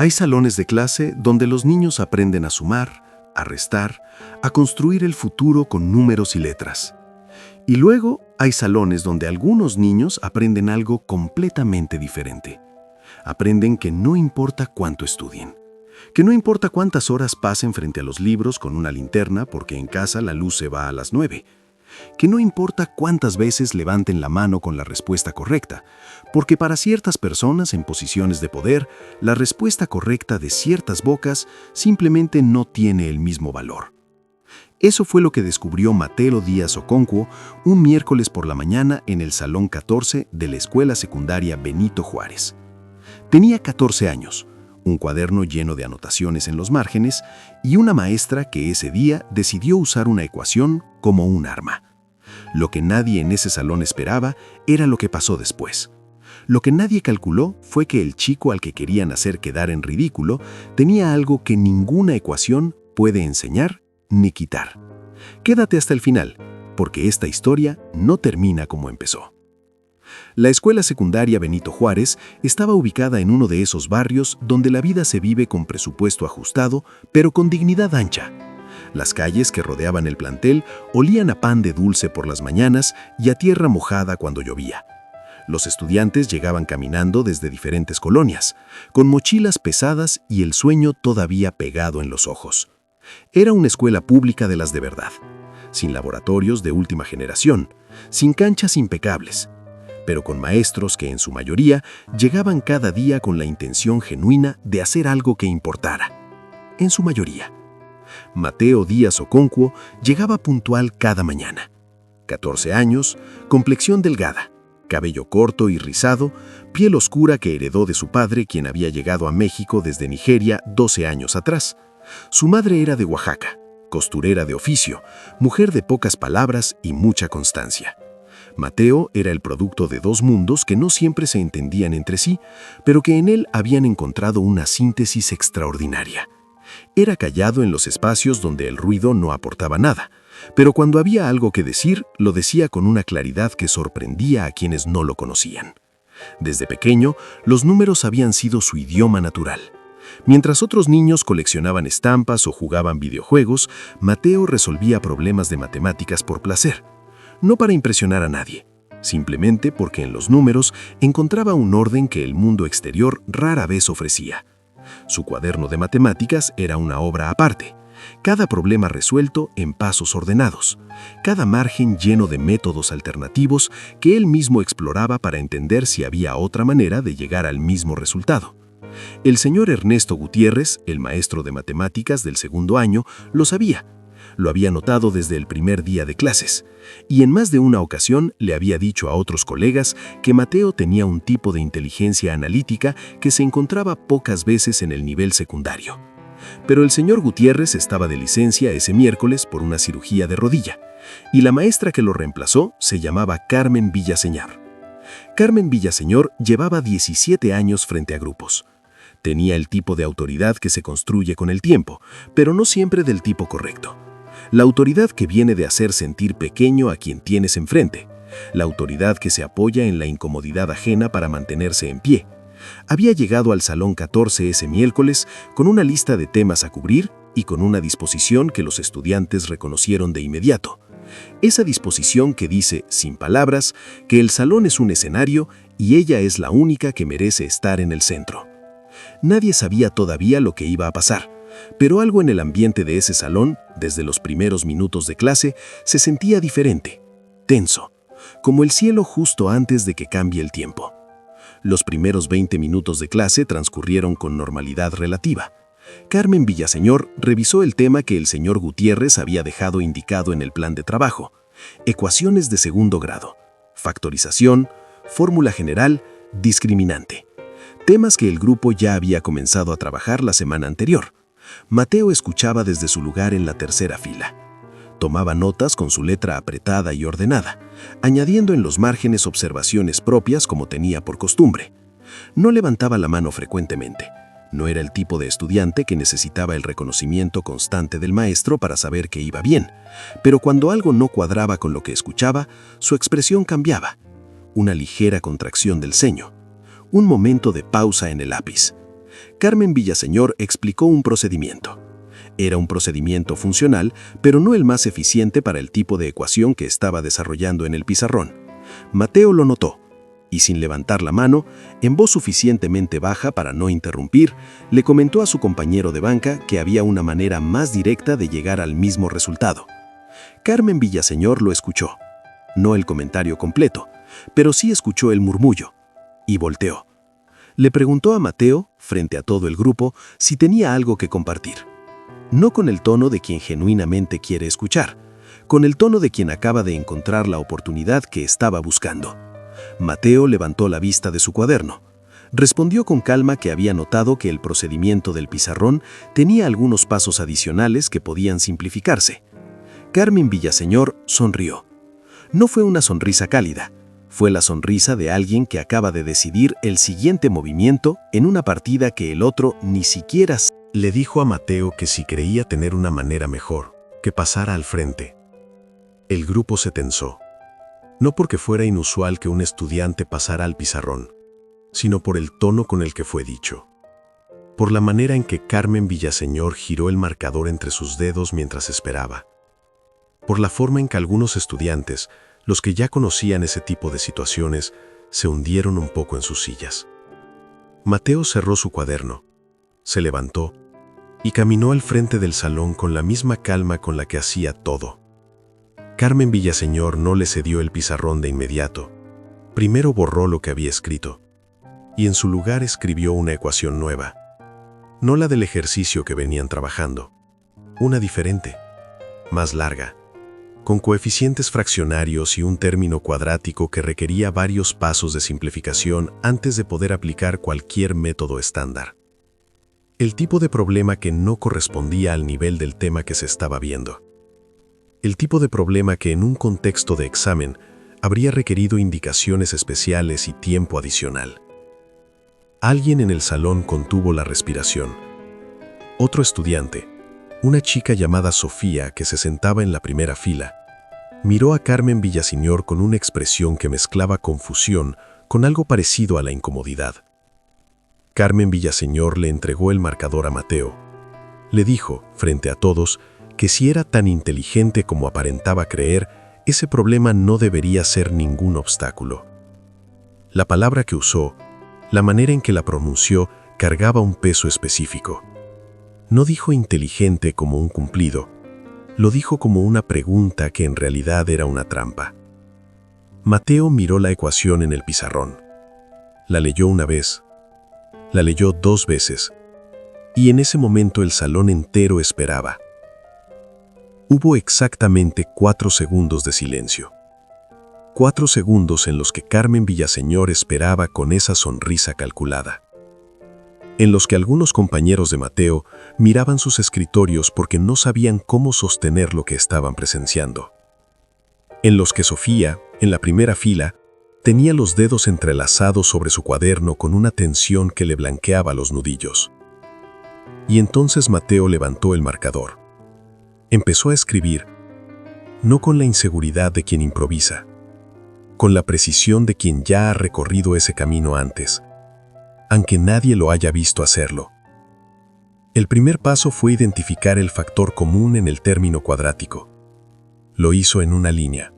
Hay salones de clase donde los niños aprenden a sumar, a restar, a construir el futuro con números y letras. Y luego hay salones donde algunos niños aprenden algo completamente diferente. Aprenden que no importa cuánto estudien, que no importa cuántas horas pasen frente a los libros con una linterna porque en casa la luz se va a las 9, que no importa cuántas veces levanten la mano con la respuesta correcta, porque para ciertas personas en posiciones de poder, la respuesta correcta de ciertas bocas simplemente no tiene el mismo valor. Eso fue lo que descubrió Mateo Díaz Okonkwo un miércoles por la mañana en el Salón 14 de la Escuela Secundaria Benito Juárez. Tenía 14 años, un cuaderno lleno de anotaciones en los márgenes y una maestra que ese día decidió usar una ecuación como un arma. Lo que nadie en ese salón esperaba era lo que pasó después. Lo que nadie calculó fue que el chico al que querían hacer quedar en ridículo tenía algo que ninguna ecuación puede enseñar ni quitar. Quédate hasta el final, porque esta historia no termina como empezó. La escuela secundaria Benito Juárez estaba ubicada en uno de esos barrios donde la vida se vive con presupuesto ajustado, pero con dignidad ancha. Las calles que rodeaban el plantel olían a pan de dulce por las mañanas y a tierra mojada cuando llovía. Los estudiantes llegaban caminando desde diferentes colonias, con mochilas pesadas y el sueño todavía pegado en los ojos. Era una escuela pública de las de verdad, sin laboratorios de última generación, sin canchas impecables, pero con maestros que en su mayoría llegaban cada día con la intención genuina de hacer algo que importara. En su mayoría. Mateo Díaz Okonkwo llegaba puntual cada mañana. 14 años, complexión delgada, cabello corto y rizado, piel oscura que heredó de su padre quien había llegado a México desde Nigeria 12 años atrás. Su madre era de Oaxaca, costurera de oficio, mujer de pocas palabras y mucha constancia. Mateo era el producto de dos mundos que no siempre se entendían entre sí, pero que en él habían encontrado una síntesis extraordinaria. Era callado en los espacios donde el ruido no aportaba nada, pero cuando había algo que decir, lo decía con una claridad que sorprendía a quienes no lo conocían. Desde pequeño, los números habían sido su idioma natural. Mientras otros niños coleccionaban estampas o jugaban videojuegos, Mateo resolvía problemas de matemáticas por placer. No para impresionar a nadie, simplemente porque en los números encontraba un orden que el mundo exterior rara vez ofrecía. Su cuaderno de matemáticas era una obra aparte, cada problema resuelto en pasos ordenados, cada margen lleno de métodos alternativos que él mismo exploraba para entender si había otra manera de llegar al mismo resultado. El señor Ernesto Gutiérrez, el maestro de matemáticas del segundo año, lo sabía. Lo había notado desde el primer día de clases, y en más de una ocasión le había dicho a otros colegas que Mateo tenía un tipo de inteligencia analítica que se encontraba pocas veces en el nivel secundario. Pero el señor Gutiérrez estaba de licencia ese miércoles por una cirugía de rodilla, y la maestra que lo reemplazó se llamaba Carmen Villaseñor. Carmen Villaseñor llevaba 17 años frente a grupos. Tenía el tipo de autoridad que se construye con el tiempo, pero no siempre del tipo correcto. La autoridad que viene de hacer sentir pequeño a quien tienes enfrente. La autoridad que se apoya en la incomodidad ajena para mantenerse en pie. Había llegado al Salón 14 ese miércoles con una lista de temas a cubrir y con una disposición que los estudiantes reconocieron de inmediato. Esa disposición que dice, sin palabras, que el salón es un escenario y ella es la única que merece estar en el centro. Nadie sabía todavía lo que iba a pasar, pero algo en el ambiente de ese salón, desde los primeros minutos de clase, se sentía diferente, tenso, como el cielo justo antes de que cambie el tiempo. Los primeros 20 minutos de clase transcurrieron con normalidad relativa. Carmen Villaseñor revisó el tema que el señor Gutiérrez había dejado indicado en el plan de trabajo: ecuaciones de segundo grado, factorización, fórmula general, discriminante. Temas que el grupo ya había comenzado a trabajar la semana anterior. Mateo escuchaba desde su lugar en la tercera fila. Tomaba notas con su letra apretada y ordenada, añadiendo en los márgenes observaciones propias como tenía por costumbre. No levantaba la mano frecuentemente. No era el tipo de estudiante que necesitaba el reconocimiento constante del maestro para saber que iba bien, pero cuando algo no cuadraba con lo que escuchaba, su expresión cambiaba. Una ligera contracción del ceño. Un momento de pausa en el lápiz. Carmen Villaseñor explicó un procedimiento. Era un procedimiento funcional, pero no el más eficiente para el tipo de ecuación que estaba desarrollando en el pizarrón. Mateo lo notó, y sin levantar la mano, en voz suficientemente baja para no interrumpir, le comentó a su compañero de banca que había una manera más directa de llegar al mismo resultado. Carmen Villaseñor lo escuchó. No el comentario completo, pero sí escuchó el murmullo, y volteó. Le preguntó a Mateo, frente a todo el grupo, si tenía algo que compartir. No con el tono de quien genuinamente quiere escuchar, con el tono de quien acaba de encontrar la oportunidad que estaba buscando. Mateo levantó la vista de su cuaderno. Respondió con calma que había notado que el procedimiento del pizarrón tenía algunos pasos adicionales que podían simplificarse. Carmen Villaseñor sonrió. No fue una sonrisa cálida, fue la sonrisa de alguien que acaba de decidir el siguiente movimiento en una partida que el otro ni siquiera le dijo a Mateo que si creía tener una manera mejor, que pasara al frente. El grupo se tensó. No porque fuera inusual que un estudiante pasara al pizarrón, sino por el tono con el que fue dicho. Por la manera en que Carmen Villaseñor giró el marcador entre sus dedos mientras esperaba. Por la forma en que algunos estudiantes, los que ya conocían ese tipo de situaciones, se hundieron un poco en sus sillas. Mateo cerró su cuaderno, se levantó y caminó al frente del salón con la misma calma con la que hacía todo. Carmen Villaseñor no le cedió el pizarrón de inmediato. Primero borró lo que había escrito, y en su lugar escribió una ecuación nueva. No la del ejercicio que venían trabajando, una diferente, más larga, con coeficientes fraccionarios y un término cuadrático que requería varios pasos de simplificación antes de poder aplicar cualquier método estándar. El tipo de problema que no correspondía al nivel del tema que se estaba viendo. El tipo de problema que en un contexto de examen habría requerido indicaciones especiales y tiempo adicional. Alguien en el salón contuvo la respiración. Otro estudiante, una chica llamada Sofía que se sentaba en la primera fila, miró a Carmen Villaseñor con una expresión que mezclaba confusión con algo parecido a la incomodidad. Carmen Villaseñor le entregó el marcador a Mateo. Le dijo, frente a todos, que si era tan inteligente como aparentaba creer, ese problema no debería ser ningún obstáculo. La palabra que usó, la manera en que la pronunció, cargaba un peso específico. No dijo inteligente como un cumplido, lo dijo como una pregunta que en realidad era una trampa. Mateo miró la ecuación en el pizarrón. La leyó una vez, la leyó 2 veces, y en ese momento el salón entero esperaba. Hubo exactamente 4 segundos de silencio. 4 segundos en los que Carmen Villaseñor esperaba con esa sonrisa calculada. En los que algunos compañeros de Mateo miraban sus escritorios porque no sabían cómo sostener lo que estaban presenciando. En los que Sofía, en la primera fila, tenía los dedos entrelazados sobre su cuaderno con una tensión que le blanqueaba los nudillos. Y entonces Mateo levantó el marcador. Empezó a escribir, no con la inseguridad de quien improvisa, con la precisión de quien ya ha recorrido ese camino antes, aunque nadie lo haya visto hacerlo. El primer paso fue identificar el factor común en el término cuadrático. Lo hizo en una línea.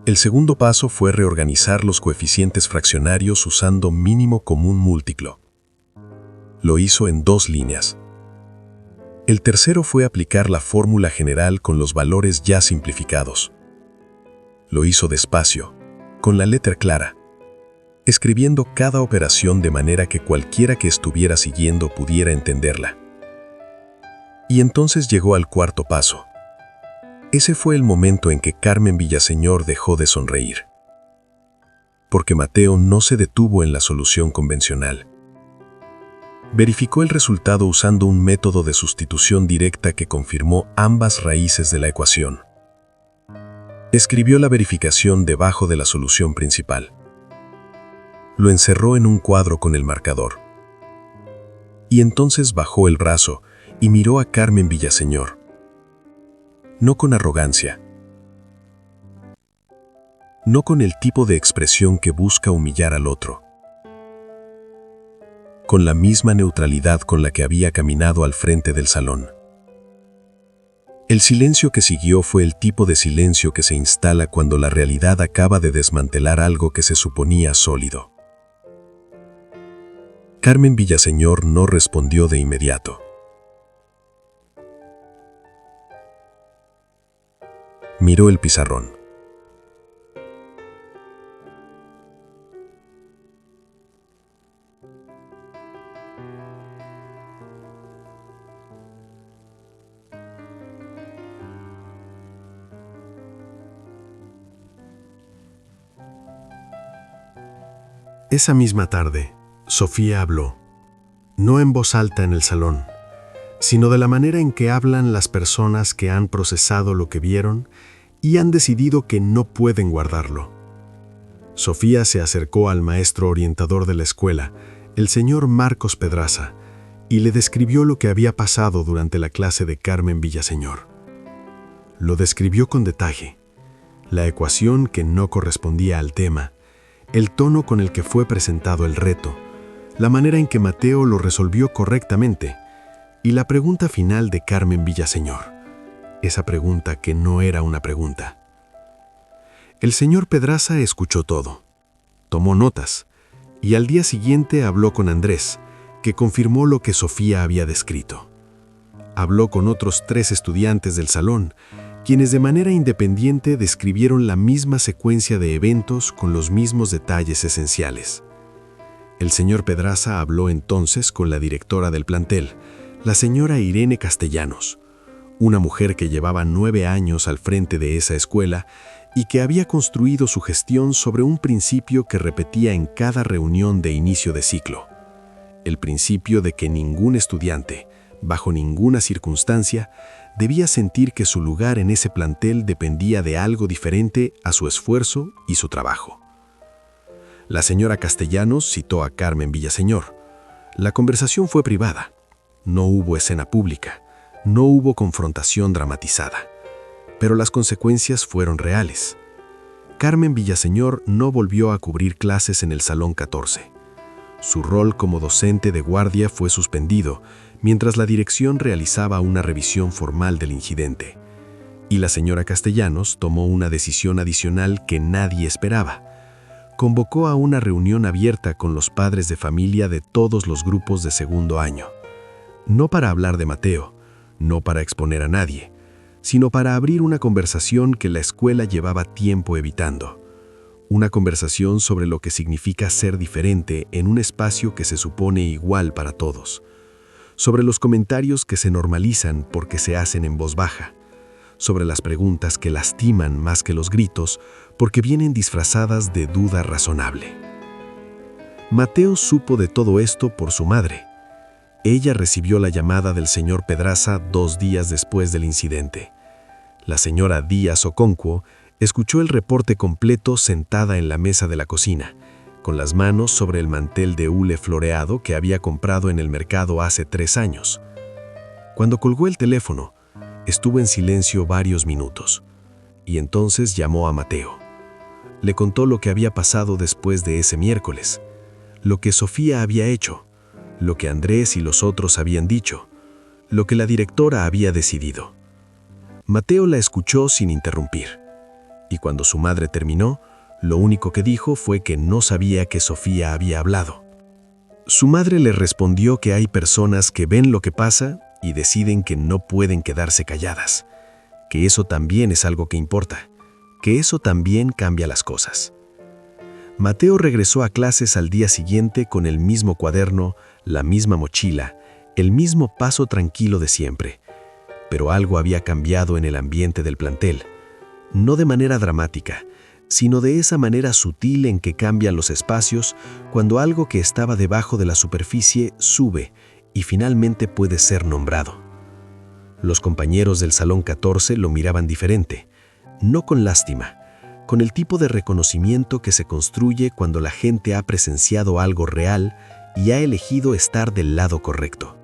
El segundo paso fue reorganizar los coeficientes fraccionarios usando mínimo común múltiplo. Lo hizo en 2 líneas. El tercero fue aplicar la fórmula general con los valores ya simplificados. Lo hizo despacio, con la letra clara, escribiendo cada operación de manera que cualquiera que estuviera siguiendo pudiera entenderla. Y entonces llegó al cuarto paso. Ese fue el momento en que Carmen Villaseñor dejó de sonreír. Porque Mateo no se detuvo en la solución convencional. Verificó el resultado usando un método de sustitución directa que confirmó ambas raíces de la ecuación. Escribió la verificación debajo de la solución principal. Lo encerró en un cuadro con el marcador. Y entonces bajó el brazo y miró a Carmen Villaseñor. No con arrogancia. No con el tipo de expresión que busca humillar al otro. con la misma neutralidad con la que había caminado al frente del salón. El silencio que siguió fue el tipo de silencio que se instala cuando la realidad acaba de desmantelar algo que se suponía sólido. Carmen Villaseñor no respondió de inmediato. Miró el pizarrón. Esa misma tarde, Sofía habló, no en voz alta en el salón, sino de la manera en que hablan las personas que han procesado lo que vieron y han decidido que no pueden guardarlo. Sofía se acercó al maestro orientador de la escuela, el señor Marcos Pedraza, y le describió lo que había pasado durante la clase de Carmen Villaseñor. Lo describió con detalle, la ecuación que no correspondía al tema, el tono con el que fue presentado el reto, la manera en que Mateo lo resolvió correctamente y la pregunta final de Carmen Villaseñor, esa pregunta que no era una pregunta. El señor Pedraza escuchó todo, tomó notas y al día siguiente habló con Andrés, que confirmó lo que Sofía había descrito. Habló con otros 3 estudiantes del salón, quienes de manera independiente describieron la misma secuencia de eventos con los mismos detalles esenciales. El señor Pedraza habló entonces con la directora del plantel, la señora Irene Castellanos, una mujer que llevaba 9 años al frente de esa escuela y que había construido su gestión sobre un principio que repetía en cada reunión de inicio de ciclo: el principio de que ningún estudiante, bajo ninguna circunstancia, debía sentir que su lugar en ese plantel dependía de algo diferente a su esfuerzo y su trabajo. La señora Castellanos citó a Carmen Villaseñor. La conversación fue privada. No hubo escena pública. No hubo confrontación dramatizada. Pero las consecuencias fueron reales. Carmen Villaseñor no volvió a cubrir clases en el Salón 14. Su rol como docente de guardia fue suspendido mientras la dirección realizaba una revisión formal del incidente. Y la señora Castellanos tomó una decisión adicional que nadie esperaba. Convocó a una reunión abierta con los padres de familia de todos los grupos de segundo año. No para hablar de Mateo, no para exponer a nadie, sino para abrir una conversación que la escuela llevaba tiempo evitando. Una conversación sobre lo que significa ser diferente en un espacio que se supone igual para todos. Sobre los comentarios que se normalizan porque se hacen en voz baja. Sobre las preguntas que lastiman más que los gritos porque vienen disfrazadas de duda razonable. Mateo supo de todo esto por su madre. Ella recibió la llamada del señor Pedraza 2 días después del incidente. La señora Díaz Oconquo escuchó el reporte completo sentada en la mesa de la cocina, con las manos sobre el mantel de hule floreado que había comprado en el mercado hace 3 años. Cuando colgó el teléfono, estuvo en silencio varios minutos, y entonces llamó a Mateo. Le contó lo que había pasado después de ese miércoles, lo que Sofía había hecho, lo que Andrés y los otros habían dicho, lo que la directora había decidido. Mateo la escuchó sin interrumpir, y cuando su madre terminó, lo único que dijo fue que no sabía que Sofía había hablado. Su madre le respondió que hay personas que ven lo que pasa y deciden que no pueden quedarse calladas, que eso también es algo que importa, que eso también cambia las cosas. Mateo regresó a clases al día siguiente con el mismo cuaderno, la misma mochila, el mismo paso tranquilo de siempre, pero algo había cambiado en el ambiente del plantel, no de manera dramática, sino de esa manera sutil en que cambian los espacios cuando algo que estaba debajo de la superficie sube y finalmente puede ser nombrado. Los compañeros del Salón 14 lo miraban diferente, no con lástima, con el tipo de reconocimiento que se construye cuando la gente ha presenciado algo real y ha elegido estar del lado correcto.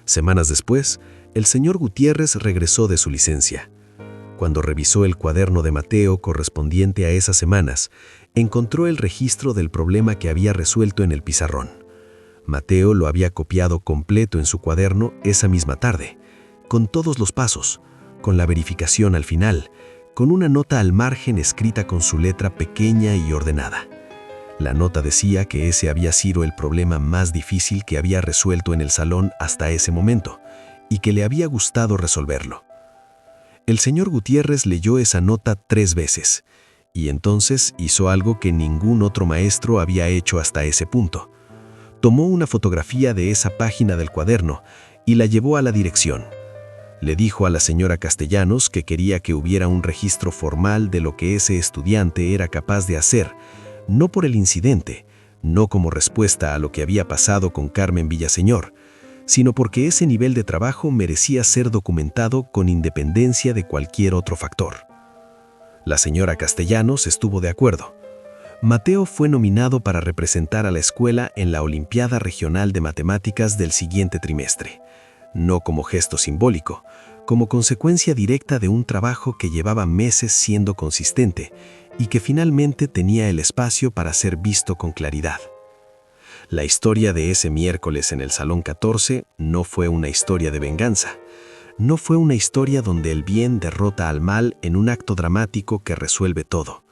Semanas después, el señor Gutiérrez regresó de su licencia. Cuando revisó el cuaderno de Mateo correspondiente a esas semanas, encontró el registro del problema que había resuelto en el pizarrón. Mateo lo había copiado completo en su cuaderno esa misma tarde, con todos los pasos, con la verificación al final, con una nota al margen escrita con su letra pequeña y ordenada. La nota decía que ese había sido el problema más difícil que había resuelto en el salón hasta ese momento, y que le había gustado resolverlo. El señor Gutiérrez leyó esa nota 3 veces, y entonces hizo algo que ningún otro maestro había hecho hasta ese punto. Tomó una fotografía de esa página del cuaderno y la llevó a la dirección. Le dijo a la señora Castellanos que quería que hubiera un registro formal de lo que ese estudiante era capaz de hacer, no por el incidente, no como respuesta a lo que había pasado con Carmen Villaseñor, sino porque ese nivel de trabajo merecía ser documentado con independencia de cualquier otro factor. La señora Castellanos estuvo de acuerdo. Mateo fue nominado para representar a la escuela en la Olimpiada Regional de Matemáticas del siguiente trimestre, no como gesto simbólico, como consecuencia directa de un trabajo que llevaba meses siendo consistente y que finalmente tenía el espacio para ser visto con claridad. La historia de ese miércoles en el Salón 14 no fue una historia de venganza. No fue una historia donde el bien derrota al mal en un acto dramático que resuelve todo.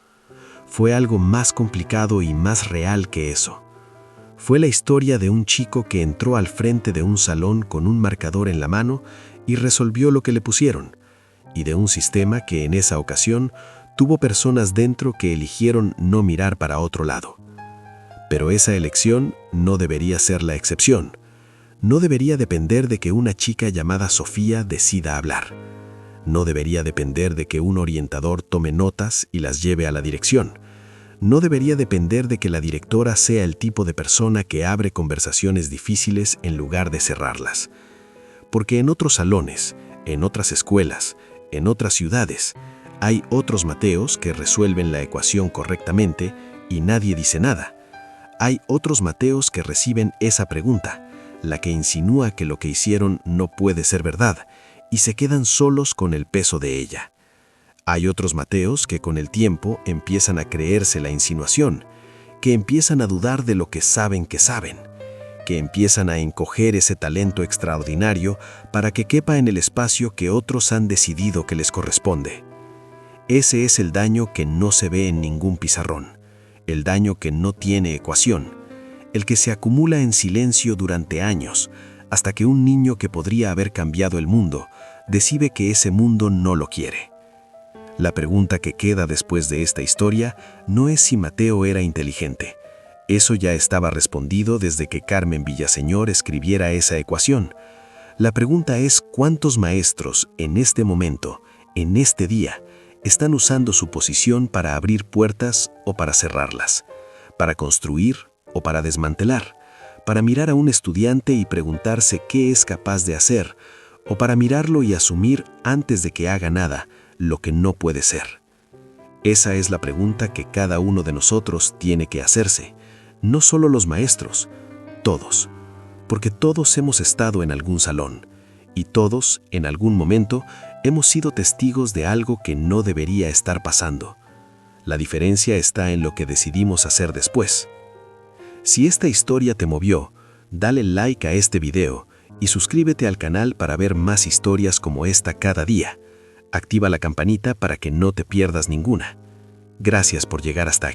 Fue algo más complicado y más real que eso. Fue la historia de un chico que entró al frente de un salón con un marcador en la mano y resolvió lo que le pusieron, y de un sistema que en esa ocasión tuvo personas dentro que eligieron no mirar para otro lado. Pero esa elección no debería ser la excepción. No debería depender de que una chica llamada Sofía decida hablar. No debería depender de que un orientador tome notas y las lleve a la dirección. No debería depender de que la directora sea el tipo de persona que abre conversaciones difíciles en lugar de cerrarlas. Porque en otros salones, en otras escuelas, en otras ciudades, hay otros Mateos que resuelven la ecuación correctamente y nadie dice nada. Hay otros Mateos que reciben esa pregunta, la que insinúa que lo que hicieron no puede ser verdad, y se quedan solos con el peso de ella. Hay otros Mateos que con el tiempo empiezan a creerse la insinuación, que empiezan a dudar de lo que saben, que empiezan a encoger ese talento extraordinario para que quepa en el espacio que otros han decidido que les corresponde. Ese es el daño que no se ve en ningún pizarrón, el daño que no tiene ecuación, el que se acumula en silencio durante años, hasta que un niño que podría haber cambiado el mundo decide que ese mundo no lo quiere. La pregunta que queda después de esta historia no es si Mateo era inteligente. Eso ya estaba respondido desde que Carmen Villaseñor escribiera esa ecuación. La pregunta es cuántos maestros en este momento, en este día, están usando su posición para abrir puertas o para cerrarlas, para construir o para desmantelar, para mirar a un estudiante y preguntarse qué es capaz de hacer, o para mirarlo y asumir antes de que haga nada lo que no puede ser. Esa es la pregunta que cada uno de nosotros tiene que hacerse, no solo los maestros, todos, porque todos hemos estado en algún salón, y todos, en algún momento, hemos sido testigos de algo que no debería estar pasando. La diferencia está en lo que decidimos hacer después. Si esta historia te movió, dale like a este video y suscríbete al canal para ver más historias como esta cada día. Activa la campanita para que no te pierdas ninguna. Gracias por llegar hasta aquí.